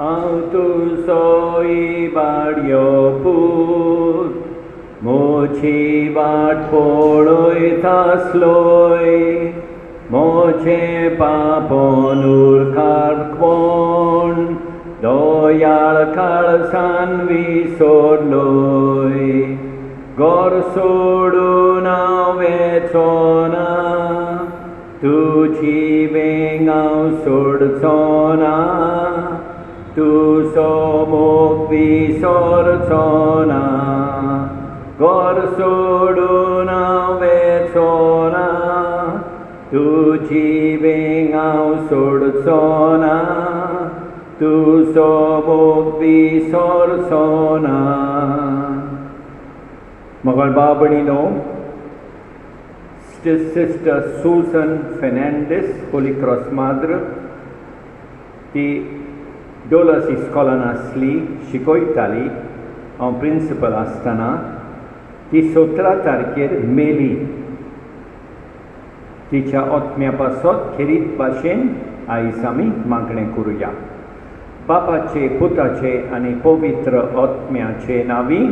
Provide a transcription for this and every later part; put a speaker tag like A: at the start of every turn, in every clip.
A: tu soy barrio put, mochi bat poloi tasloi, moche paponur karkwon, doyal kalsan visodloi, gor soduna vetsona, tu bengau sortsona, tu somok visortsona, gor soduna vetsona, tu bengau sortsona, tu somok visortsona. Magal Babanino, Sister Susan Fernandez, Holy Cross Madre, ती dollars इस्कॉलान आसली, शिकयताली, हांव principal आसतना, ती 17 तारखेर मेली. तिच्या आत्म्या पासत खेरीत भाशेन आयज आमी मागणें करुया. बापाचे, पुताचे आनी पवित्र आत्म्याचे नांवी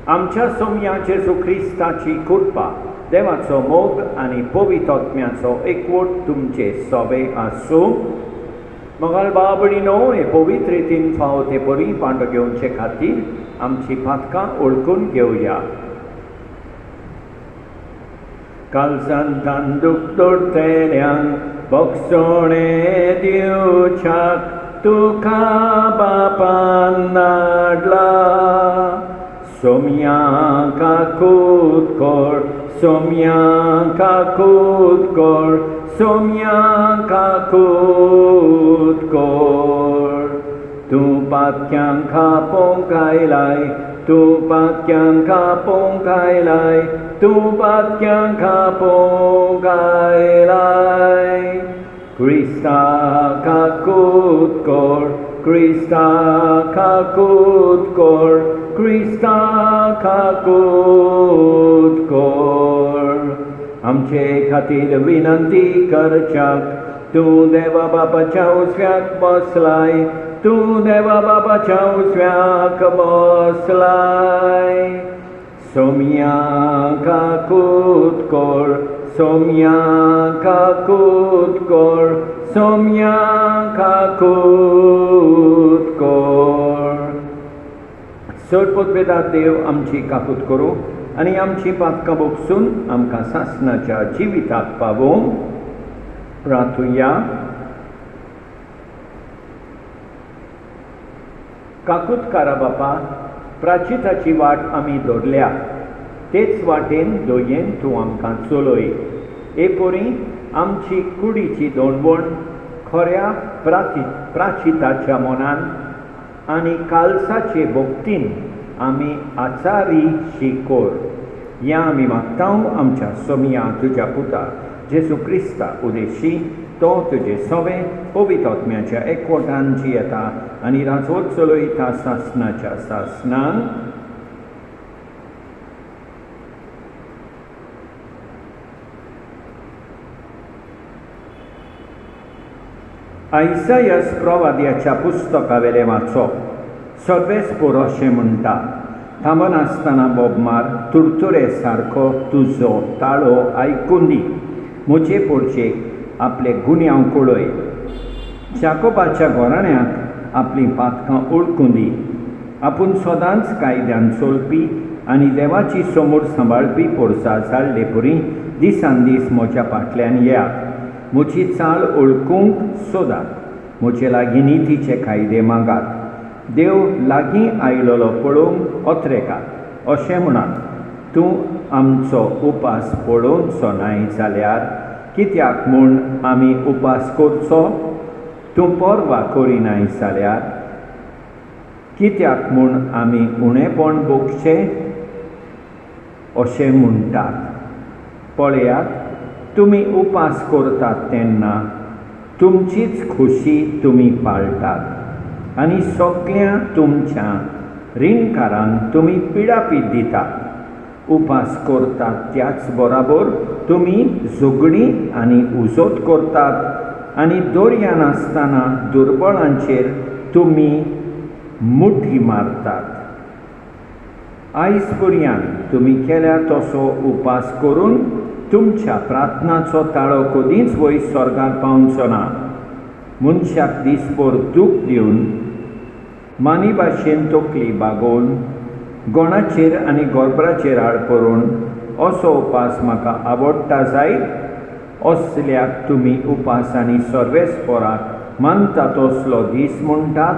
A: आमच्या सोमयाचे जेजू क्रिस्ताची कृपा, देवाचो मोग आनी पवित्र आत्म्याचो एकवट तुमचे सोबे आसूं. मोगाल बाबडीनो, हे पवित्र रितीन फावो ते बरी पांडो घेवचे खातीर आमची पातकां ओळखून घेवया. कालसान तांदूक दवरतल्यांक बोगसोणे दिवच्याक तुका बापान धाडला. सोमयांका खूद कोर, सोमयांका खूद कोर, सोमयांका खूद कोर. तूं पातक्यांक खापोंक आयलाय, तूं पातक्यांक खापोंक आयलाय, तूं पातक्यांक खापोंक आयलाय. क्रिस्ताका खूद कोर, क्रिस्ताका खूद कोर, क्रिस्ताका खूद कोर. आमचे खातीर विनंती करच्याक तूं देवा बापाच्या उजव्याक बसलाय, तूं देवा बापाच्या उजव्याक बसलाय. सोमयांका खूद कोर, सोमयांका खूद कोर, सोमयांका खूद कोर. सोडपोतवेदात देव आमची काकूत करूं आनी आमची पातकां बोगसून आमकां सासणाच्या जिविताक पावोवंक. प्रार्थुया. काकूतकारा बापा, प्राचिताची वाट आमी धरल्या, तेच वाटेन दोयेन तूं आमकां चलय. एपोरी आमची कुडीची दोणवण खऱ्या प्राचिताच्या मनान आनी कालसाचे भोगतीन आमी आचारी कोर. या आमी मागतांव आमच्या सोमया तुज्या पुता जेजू क्रिस्ता उदेशी. तो तुजे सोबे पवित्र आत्म्याच्या एकवटान जियेता आनी राजवट चलयता सासणाच्या सासणान. आयसायास प्रवाद्याच्या पुस्तकावेले वाचप. सर्वेस्पोर अशें म्हणटा, थांबन आसतना बोब मार, तुरतुरे सारको तुजो ताळो आयकून दी. म्हजे पोरचेक आपले गुन्यांव कळय. जाकोबाच्या घोराण्याक आपली पातकां ओळखून दी. आपूण सदांच कायद्यान चलपी आनी देवाची समोर सांबाळपी पोरसां जाल्ले परी दिसान दीस म्हज्या फाटल्यान येयात. म्हजी चाल ओळखूंक सोदात. म्हजे लागीं नितीचे कायदे मागात. देव लागीं आयलोलो पळोवंक ओत्रेकात. अशें म्हणात, तूं आमचो उपास पळोवचो न्हय जाल्यार कित्याक म्हूण आमी उपास करचो? तूं परवा करिनाय जाल्यार कित्याक म्हूण आमी उणेपण भोगचें? अशें म्हणटात. पळयात, तुमी उपास करतात तेन्ना तुमचीच खोशी तुमी पाळटात आनी सगळ्या तुमच्या रीणकारांक तुमी पिडापीट दितात. उपास करतात त्याच बरोबर तुमी झगडी आनी उजोत करतात आनी दर्यान आसतना दुर्बळांचेर तुमी मुठी मारतात. आयज पर्यंत तुमी केल्या तसो उपास करून तुमच्या प्रार्थनाचो ताळो कधीच वयर स्वर्गार पावचो ना. मनशाक दिसभर दूख दिवन मानी भाशेन तकली बागोवन गोणाचेर आनी गोबराचेर आड करून असो उपास म्हाका आवडटा जायत. असल्याक तुमी उपास आनी सर्वेस्पराक मानता तसलो दीस म्हणटात.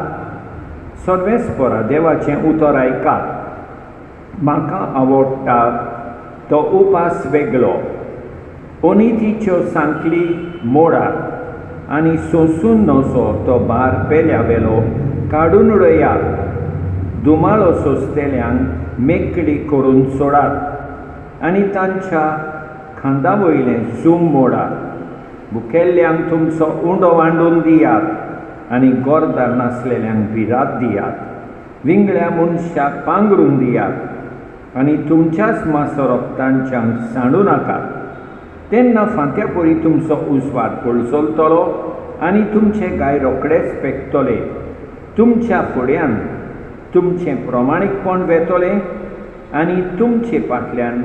A: सर्वेस्परा देवाचें उतर आयकात. म्हाका आवडटा तो उपास वेगळो. अनितीच्यो सांकली मोडात आनी सोंसून नसो तो भार पेल्या वेलो काडून उडयात. दुमाळो सोंसतेल्यांक मेकळी करून सोडात आनी तांच्या खांदा वयलें सूम मोडात. भुकेल्ल्यांक तुमचो उंडो वांडून दियात आनी गोरदार नासलेल्यांक भिरांत दियात. विंगड्या मनशाक पांगरून दियात आनी तुमच्याच मासो रोगतांच्यांक सांडू नाकात. तेन्ना फांत्या परी तुमचो उजवाड पळसोलतलो आनी तुमचे गाय रोखडेच पेकतले. तुमच्या फुड्यान तुमचें प्रमाणीकपण वेतोलें आनी तुमचे फाटल्यान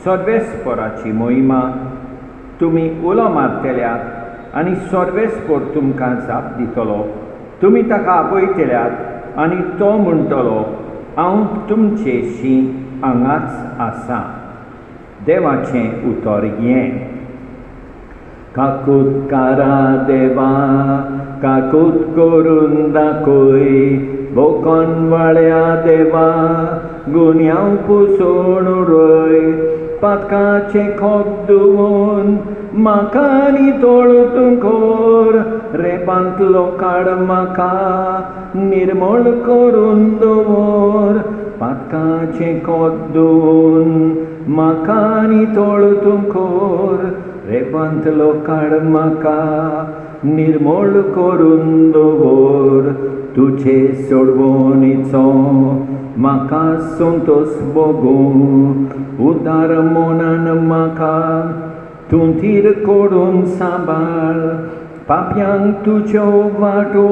A: सर्वेस्पराची मोहिमा. तुमी उलो मारतल्यात आनी सर्वेस्पर तुमकां जाप दितलो. तुमी ताका आपयतल्यात आनी तो म्हणटलो हांव तुमचेशी हांगाच आसां. देवाचें उतर हें. काकूट कारा देवा काकूट करून दाखय. बोकोनवाळ्या देवा गुन्यांव पुसून उडय. पातकाचे खोप धुवून म्हाका नितळ कर. रेपांतलो काड म्हाका निर्मळ करून दवर. पातकाचे खोप धुवून म्हाका नितळ कर. रेपांतलो काड म्हाका निर्मळ करून दवर. तुजे सोडवणीचो म्हाका संतोष भोगूं. उदार मोनान म्हाका तूं थीर करून सांबाळ. पापयांक तुज्यो वाटो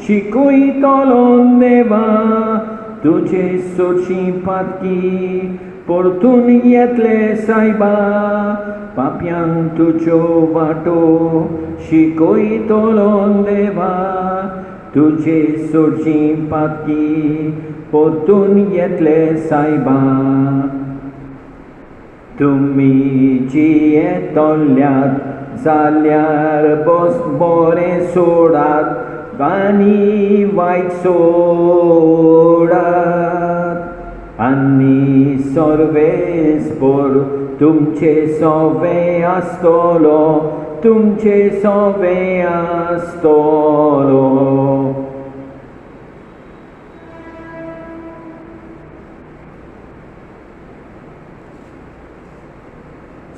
A: शिकयतलो देवा. तुजे सोडची पातकी परतून येतले सायबा. पापयांक तुज्यो वाटो शिकयतलो देवा. तुजे सोडची पातकी परतून येतले सायबा. तुमी जियेतल्यात जाल्यार बरें सोडात आनी वायट सोडात. आनी सर्वेस्पर तुमचे सवें आसतलो. तुमचे सवें आसतलो.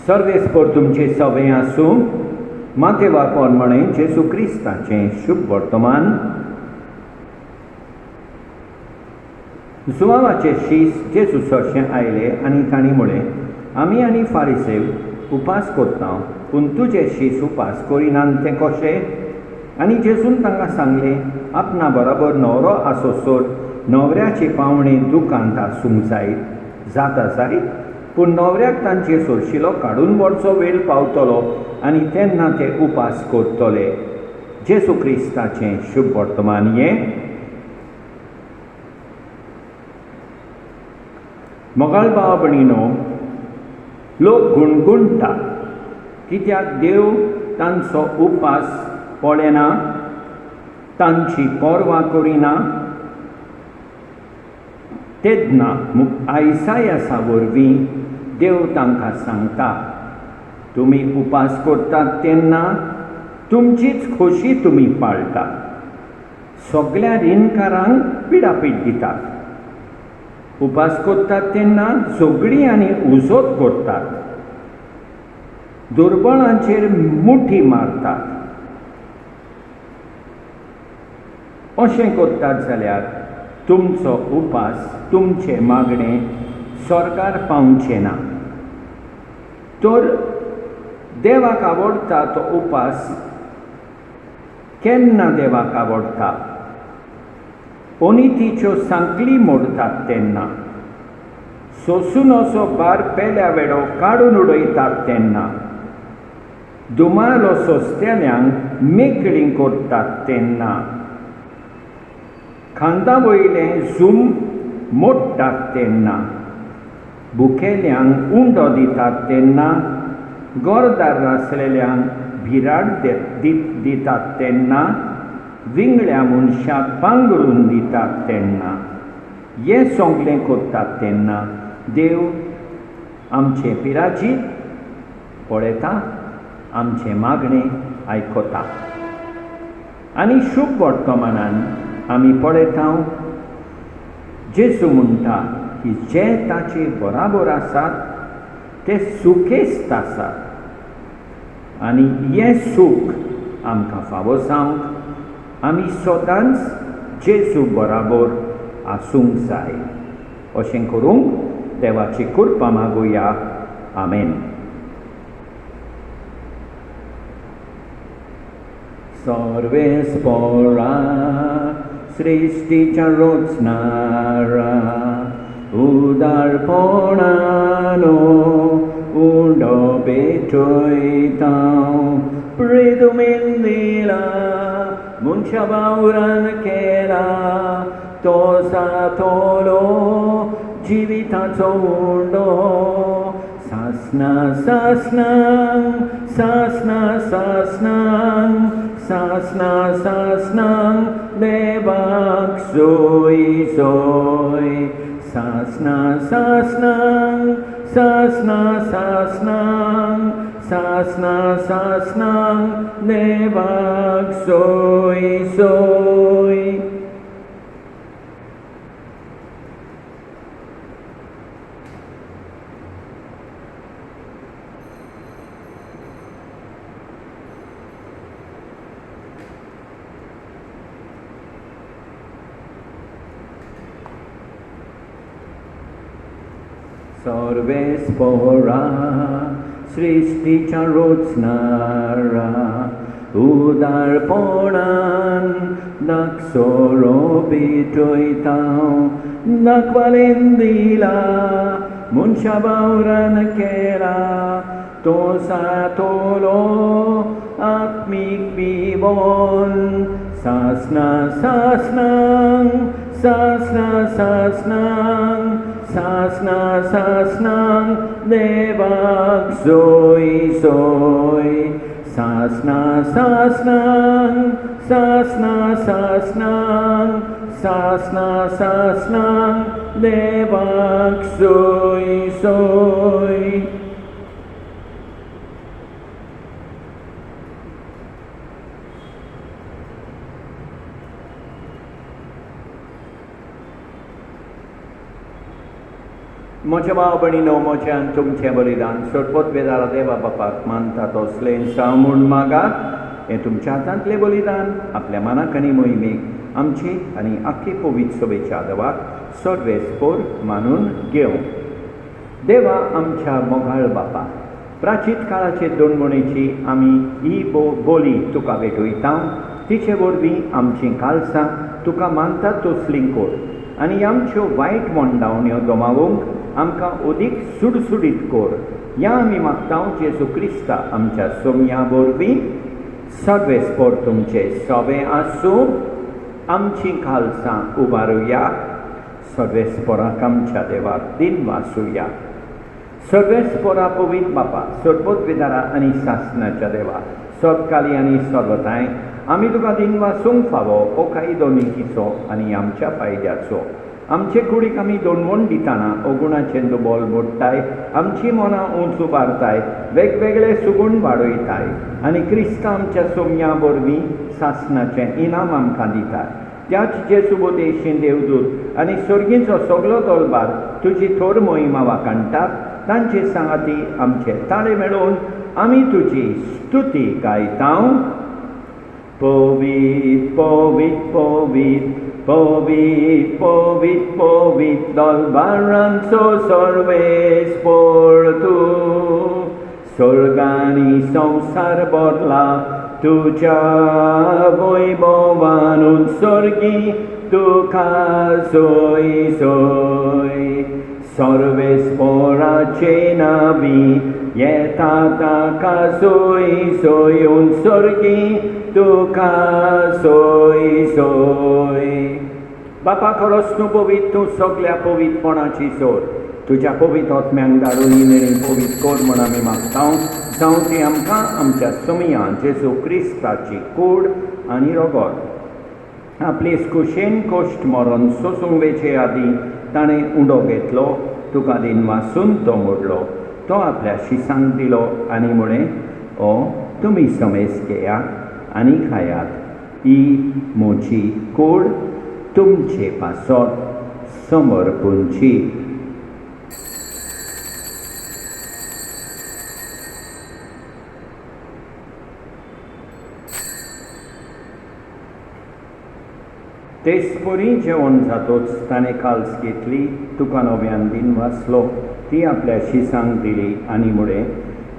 A: सर्वेस्पर तुमचे सवें आसूं. मातेवा पोरमणे जेसू क्रिस्ताचें शुभ वर्तमान. सुवाळाचे शीस जेसू सरशें आयले आनी तांणी म्हळें आमी आनी फारिसेव उपास करता पूण तुजे शीस उपास करिनात तें कशें. आनी जेसून तांकां सांगलें आपणा बरोबर न्हवरो आसो सोड. न्हवऱ्याचे पावणे दुकांत आसूंक जाता जायत पूण न्हवऱ्याक तांचे सोरशिलो काडून व्हरचो वेळ पावतलो आनी तेन्ना ते उपास करतले. जेसू क्रिस्ताचें शुभ वर्तमान हें. मोगाळ भाव भयणीनो, लोक गुणगुणटा कित्याक देव तांचो उपास पळयना, तांची पर्वा करिना. तेन्ना आयसायासा वरवीं देव तांकां सांगता तुमी उपास करतात तेन्ना तुमचीच खोशी तुमी पाळटात. सगळ्या रिणकारांक पिडापीट दितात. उपास करतात तेन्ना झगडी आनी उजोत करतात. दुर्बळांचेर मुठी मारतात. अशें करतात जाल्यार तुमचो उपास तुमचे मागणें स्वर्गार पावचें ना. तर देवाक आवडटा तो उपास केन्ना देवाक आवडटा ओनितीच्यो सांकली मोडतात तेन्ना, सोंसून असो भार पेल्या वेळो काडून उडयतात तेन्ना, दुमालो सोंसतेल्यांक मेकळीं करतात तेन्ना, खांदा वयलें झूम मोडटात तेन्ना, भुकेल्यांक उंडो दितात तेन्ना, गोरदार आसलेल्यांक भिराड दितात तेन्ना, विंगड्या मनशाक पांगडून दितात तेन्ना, हें सगळें करतात तेन्ना देव आमचे पिराची पळयता, आमचे मागणें आयकता. आनी शुभ वर्तमानान आमी पळयता जेजू म्हणटा की जे ताचे बराबर आसात ते सुखेस्त आसात आनी हें सूख आमकां फावो जावंक आमी सदांच जेजू बराबर आसूंक जाय. अशें करूंक देवाची कृपा मागुया. आमेन. सर्वेस्परा सृष्टीच्या रचणारा उदारपणानो उंडो पेटयता प्रेदुमेन दिला मनशा वावरान केला तो सातोलो जिविताचो उंडो सासना सासनांक सासना सासनांक सासना सासनांक देवाक सोय सोय सासना सासनांक सासना सासनांक सासना सासनांक देवाक सोय सोय. सर्वेस्परा सृष्टीच्या रचणारा उदारपणान दाखसरो पेटयता दाखवालेन दिला मनशा वावरान केला तो सातोलो आत्मीक विवन सासना सासनांक सासना सासनांक सासना सासनांक देवाक सोय सोय सासना सासनांक सासना सासनांक सासना सासनांक देवाक सोय सोय. म्हज्या भाव भयणीनो, म्हज्यान तुमचें बलिदान सोडपोतवेदारा देवा बापाक मानता तसलें जावं म्हूण मागात. हें तुमच्या हातांतलें बलिदान आपल्या मनाक आनी मोहिमेक आमची आनी आख्खी पवित्र सभेच्या देवाक सर्वेस्पोर मानून घेवं. देवा आमच्या मोगाळ बापा, प्राचीन काळाचे दोनमणेची आमी ही बोली तुका भेटयता. तिचे वरवीं आमचीं काळजां तुका मानता तसलीं कर आनी आमच्यो वायट मोंडावण्यो गमावूंक आमकां अदीक सुडसुडीत कर. ह्या आमी मागता जेजू क्रिस्ता आमच्या सोम्या वरवीं. सर्वेस्पोर तुमचे सोबे आसूं. आमचीं काळजां उबारुया. सर्वेस्पोराक आमच्या देवाक दिन वासुया. सर्वेस्पोरा पवित्र बापा, सर्वोद्वेदारा आनी शासनाच्या देवा, सर्वकाली आनी सर्वताय आमी तुका दिन वासूंक फावो ओकाई दोनीचो आनी आमच्या फायद्याचो. आमचे कुडीक आमी दोनमण दिताना अगुणाचें दुबोल मोडटाय, आमची मनां उंच उबारताय, वेगवेगळे सुगूण वाडयताय आनी क्रिस्ता आमच्या सोम्या वरवीं शासनाचें इनाम आमकां दिताय. त्याच जेजू बोदेशीं देवदूत आनी सर्गीचो सगळो दरबार तुजी थोर मोहिमा वाकाणटात. तांचे सांगाती आमचे ताळे मेळोवन आमी तुजी स्तुती गायता. पवित्र पवित्र पवित्र पवित्र पवित्र पवित्र दरबारांचो सर्वेस्पोर तूं. स्वर्गानी संसार बदला तुज्या वैभवान उत्सर्गी तुका सोय सोय सर्वेस्पराचे नावी येता ताका सोय सोय उंसर्गी तुका सोय सोय बापा खरोच तूं पवित्र तूं सगळ्या पवित्रपणाची सोड तुज्या पवित्र आत्म्यांक धाडून ही पवित्र कोर म्हण आमी मागता जावं ती आमकां आमच्या समियान जेजू क्रिस्ताची कूड आनी रगत आपले कुशेन कोश्ट मरण सोसूंक वेचे आदी ताणें उडो घेतलो तुका दिन वासून तो मोडलो तो आपल्या शिसांक दिलो आनी म्हळें ओ तुमी समेज घेयात आनी खायात ही म्हजी कूड तुमचे पासत समर्पूंची तेसपरी जेवण जातोच ताणें काल्स घेतली तुका नव्यान दिन वाचलो ती आपल्या शिसांक दिली आनी म्हळें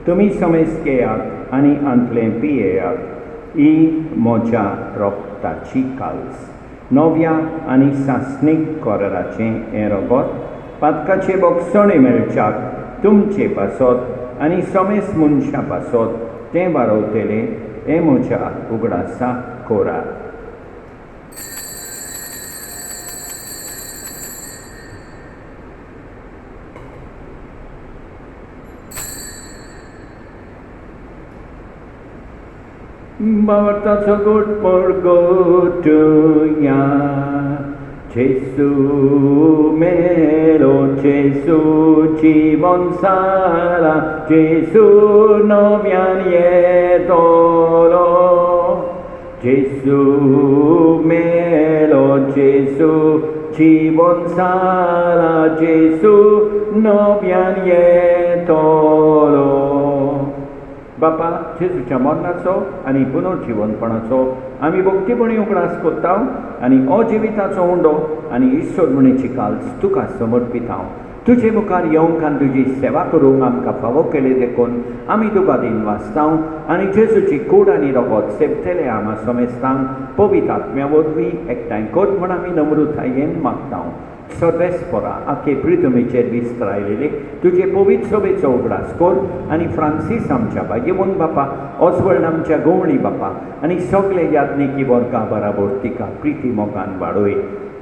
A: तुमी समेज घेयात आनी आंतलें पियेयात ही म्हज्या रोगताची काल्स नव्या आनी सासणीक कोराचें हें रगत पातकाचे बोगसणे मेळच्याक तुमचे पासत आनी समेज मनशा पासत तें वारवतलें हें म्हज्या उगडासा कोरात Marta's good for go to ya Jesu melo Jesu Jibon Sara Jesu novian yedolo Jesu melo Jesu Jibon Sara Jesu novian yedolo बापा जेजूच्या मरणाचो आनी पुनर्जीवनपणाचो आमी भक्तीपणी उगडास करता आनी अजिविताचो उंडो आनी ईश्वरमणेची काल्स तुका समर्पीत हांव तुजे मुखार येवंक आनी तुजी सेवा करूंक आमकां फावो केले देखून आमी तुका दिन वाचता आनी जेजूची कूड आनी रगत सेवतले आमा समेस्तांक पवित्र आत्म्या वरवीं एकठांय कर म्हण आमी नम्रतायेन मागता सर्वेस्परा आखे प्रितमेचेर विस्तारायलेले तुजे पवित्र सभेचो उगडास कर आनी फ्रांसीस आमच्या भाग्यवन बापा ऑस्वल्ड आमच्या गवळी बापा आनी सगळे याज्ञिकी वर्गा बराबर तिका प्रिती मोगान वाडोय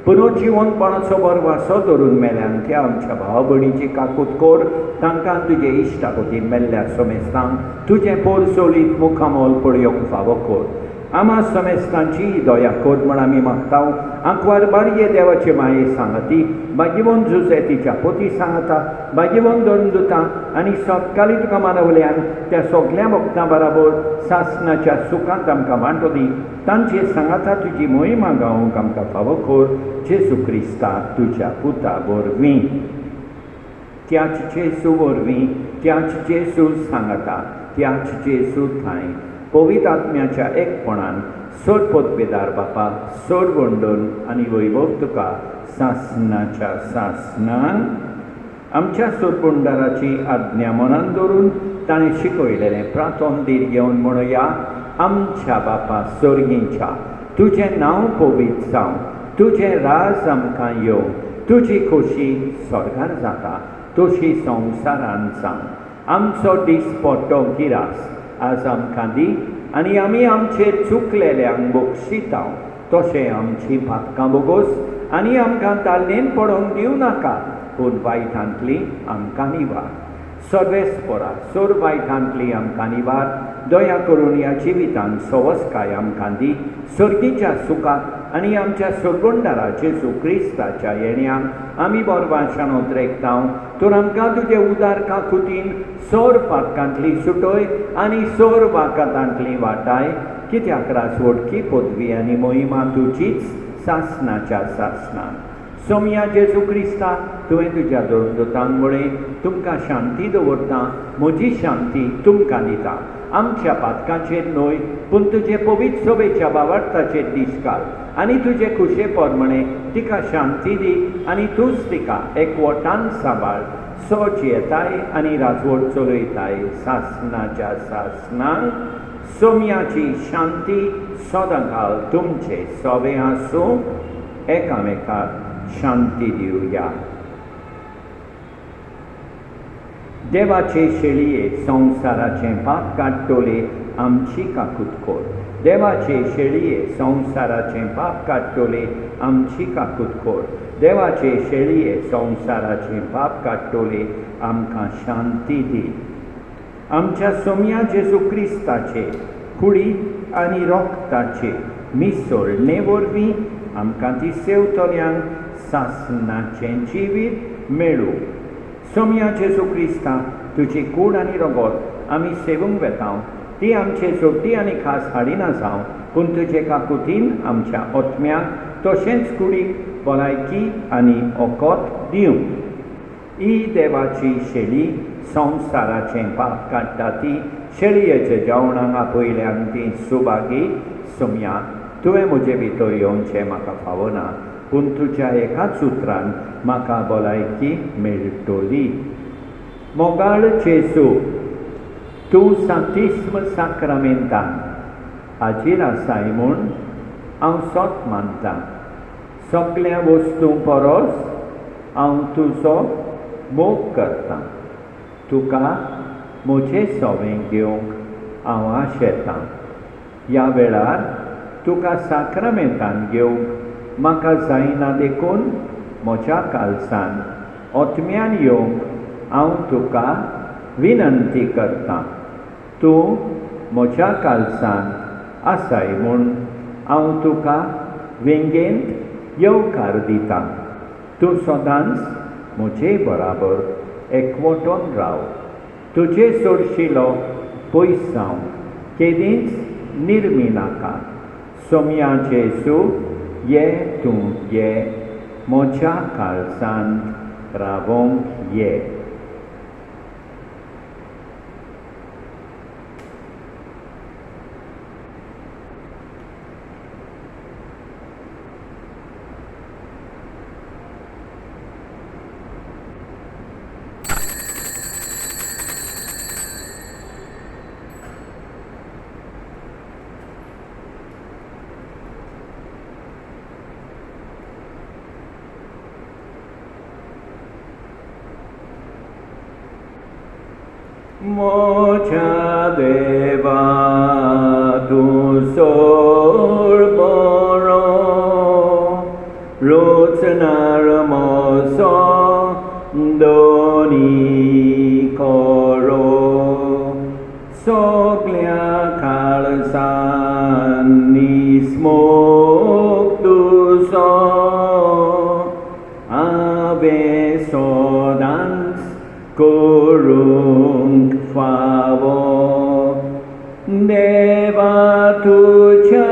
A: पुनर्जीवनपणाचो बरो वासो धरून मेल्यान त्या आमच्या भावा भयणीची काकूट कर तांकां तुजे इश्टा खातीर मेल्ल्या समेस्तांक तुजें पोर सोलीत मुखामोल पळयोवंक फावो कर आमा समेस्तांची दया कर म्हण आमी मागता आंकवार बारये देवाचे माये सांगाती भाग्यवन जुजे तिच्या पोती सांगता भाग्यवन दोन दुतां आनी सतकाली तुका मानवल्यान त्या सगळ्या भक्तां बराबर सासणाच्या सुखांत आमकां वांटो दी तांचे सांगाता तुजी मोहिमा गावंक आमकां फावो कर जेजू क्रिस्ता तुज्या पुता वरवीं त्याच जेजू वरवीं त्याच जेजू सांगता त्याच जेजू थंय पवित्र आत्म्याच्या एकपणान सोड पदवेदार बापा सोड वंडोन आनी वैभव तुका सासणाच्या सासणान आमच्या सोडबोंडाराची आज्ञा मनान दवरून ताणें शिकयलेलें प्रार्थोन दीर घेवन म्हणुया आमच्या बापा स्वर्गीच्या तुजें नांव पवित्र जावं तुजें राज आमकां येवं तुजी खोशी स्वर्गार जाता तशी संवसारान जावं आमचो दिसपट्टो गिरास आज आमकां दी आनी आमी आमचेर चुकलेल्यांक बक्षिता तशें आमची पातकां बोगोस आनी आमकां ताल्लेन पडोवंक दिवं नाका पूण वायटांतली आमकां निवार सर्वेस्परा सोर वायटांतली आमकां निवार दया करून ह्या जिवितांत सवस्काय आमकां दी सर्गीच्या सुखाक आनी आमच्या सोडबोंडारा जेजू क्रिस्ताच्या येण्याक आमी बोरवाशान उद्रेकता तर आमकां तुजे उदार काकुतीन सोर पातकांतली सुटोय आनी सोर वाकातांतली वाटाय कित्याक रासवडकी पदवी आनी मोहिमा तुजीच सासणाच्या सासणान सोम्या जेजू क्रिस्ता तुवें तुज्या दोतांक म्हळें तुमकां शांती दवरता म्हजी शांती तुमकां दिता आमच्या पातकांचेर न्हय पूण तुजे पवित्र सभेच्या बावार्थाचेर दीस घाल आनी तुजे खुशे परमणे तिका शांती दी आनी तूंच तिका एकवटान सांबाळ सोच येताय आनी राजवट चलयताय सासणाच्या सासणांक सोम्याची शांती सदां घाल तुमचे सवे आसूं एकामेकाक शांती दिवया. देवाचे शेळये संवसाराचें पाप काडटोले आमची काकुतकोर. देवाचे शेळये संवसाराचें पाप काडटोले आमची काकुतकोर. देवाचे शेळये संवसाराचें पाप काडटोले आमकां शांती दी. आमच्या सोम्या जेजू क्रिस्ताचे कुडी आनी रोगताचे मिसळणे वरवीं आमकां ती सेवतल्यांक सासणाचें जिवीत मेळूं. सोम्या जेजू क्रिस्ता तुजी कूड आनी रोगोत आमी सेवूंक वेतांव. ती आमचे जोड्डी आनी खास हाडिना जावं, पूण तुजे काकुतीन आमच्या ओतम्याक तशेंच कुडीक भलायकी आनी ओकोत दिवं. ही देवाची शेळी संवसाराचें पाप काडटा ती शेळयेच्या जेवणाक आपयल्यांक ती सुभागी. सोम्या, तुवें म्हजे भितर येवचें म्हाका फावना, पूण तुज्या एकाच उतरान म्हाका भलायकी मेळटली. मोगाळ जेजू, तूं सांतिस्म साक्रामेंतान हाजीर आसाय म्हूण हांव सोत मानतां. सगळ्या वस्तूं परस हांव तुजो मोग करतां. तुका म्हजें सवें घेवंक हांव आशेतां. ह्या वेळार तुका साक्रामेंतान घेवंक म्हाका जायना देखून म्हज्या काळजान ओतम्यान येवंक हांव तुका विनंती करतां. तूं म्हज्या काळजान आसाय म्हूण हांव तुका वेंगेंत येवकार दितां. तूं सदांच म्हजे बराबर एकवटून राव. तुजे सोडशिलो पयस जावंक केदींच निर्मी नाका. सोम्या जेजू, ये तूं ये म्हज्या काळजांत रावोंक ये. मोच्या देवा तूं सोड बरो, रोचनार मोसो दोनी कोरो. सगळ्या काळजांनी स्मोक तुजो हांवें सदांच करूंक फावो. देवा तुज्या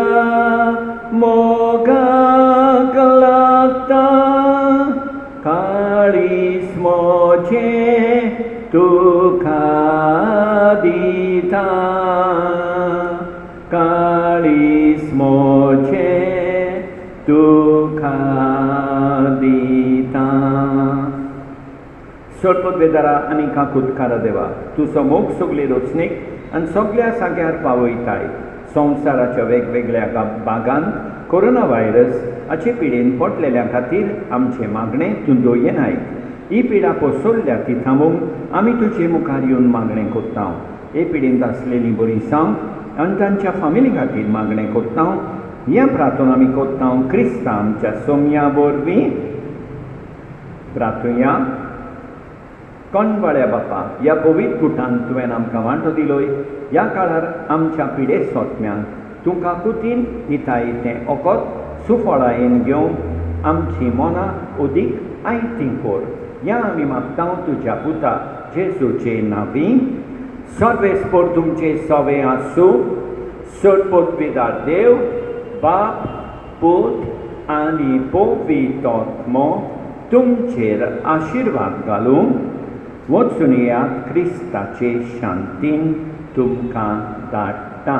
A: मोगाक लागता काळीज मोजें तुका दिता. काळीज मोजें तुका दिता. सोडपत बेदारा आनी काकुतकारा देवा, तुजो मोग सगळे रचणेक आनी सगळ्या जाग्यार पावयताय. संवसाराच्या वेगवेगळ्या भागांत कोरोना व्हायरस हाचे पिडेन पडलेल्या खातीर आमचे मागणें तूं दोयेनाय. ही पिडा पसरल्या ती थांबोवंक आमी तुजे मुखार येवन मागणें कोत्तांव. हे पिडेंत आसलेलीं बरी जावं आनी तांच्या फामिली खातीर मागणें कोत्तांव. ह्या प्रार्थना आमी कोत्तांव क्रिस्ता आमच्या सोम्या वरवीं. प्रार्थुया. कणवाळ्या बापा, ह्या कोवीड कुटान तुवें आमकां वांटो दिलोय. ह्या काळार आमच्या पिडे सोंतम्यांक तूं काकुतीन दिताय तें ओकोत सुफळायेन घेवंक आमची मनां अदीक आयतीं कोर. ह्या आमी मागतांव तुज्या पुता जेजूचे नांवीं. सर्वेस्पोर तुमचे सवें आसूं. सोडपोत पिदार देव, बाप, पूत आनी पवित्र आत्मो तुमचेर आशिर्वाद घालूं. वचून येयात क्रिस्ताचे शांतीन तुमकां धाडटा.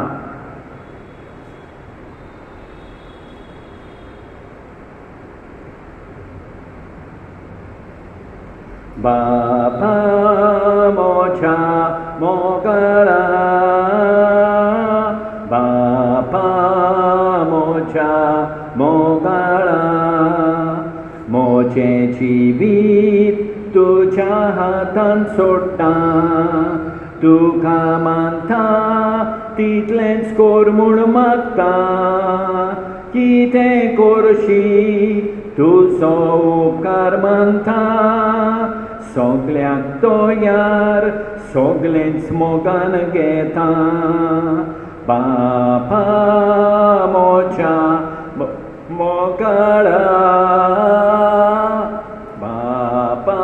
A: बापा मोच्या मोगळा, बापा मोच्या मोगाळा मोचे जिवीत तुझ्या हातान सोडटा तुका मानता तितलेंच कोर म्हूण मागता कितें करशी तुजो उपकार मानता सगल्याक तोयार सगलेंच मोगान घेता बापा मोच्या मोगाळा बापा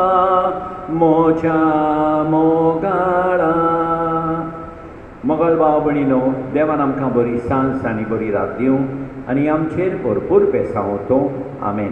A: मोच्या मोगाळा मोगल भाव भयणीनो देवान आमकां बरी सांज आनी बरी रात दिवं आनी आमचेर भरपूर पेसावतो आमेन.